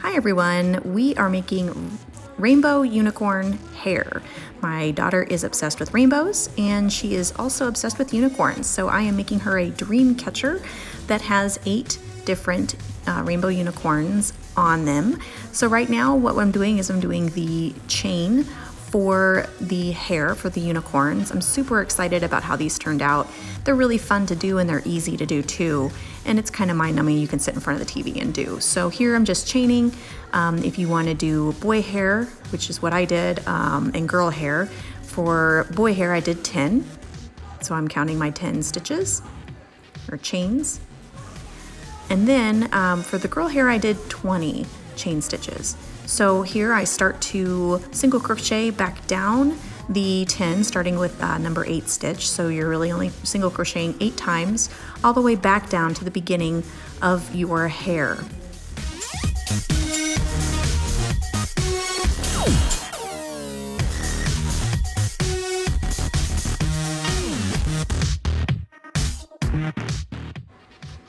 Hi everyone, we are making rainbow unicorn hair. My daughter is obsessed with rainbows and she is also obsessed with unicorns. So I am making her a dream catcher that has 8 different rainbow unicorns on them. So right now what I'm doing is I'm doing the chain for the hair for the unicorns. I'm super excited about how these turned out. They're really fun to do and they're easy to do too. And it's kind of mind-numbing. You can sit in front of the TV and do. So here I'm just chaining. If you want to do boy hair, which is what I did, and girl hair. For boy hair I did 10. So I'm counting my 10 stitches or chains. And then for the girl hair I did 20 chain stitches. So here I start to single crochet back down the 10, starting with number 8 stitch. So you're really only single crocheting 8 times, all the way back down to the beginning of your hair.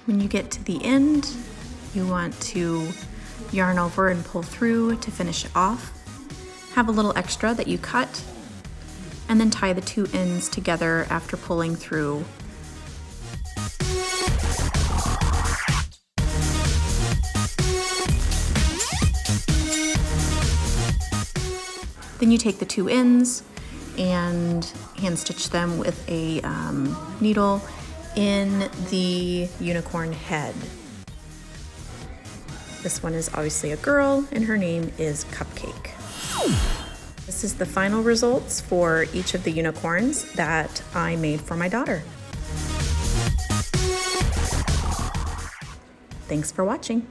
When you get to the end, you want to yarn over and pull through to finish it off. Have a little extra that you cut, and then tie the 2 ends together after pulling through. Then you take the 2 ends and hand stitch them with a needle in the unicorn head. This one is obviously a girl and her name is Cupcake. This is the final results for each of the unicorns that I made for my daughter. Thanks for watching.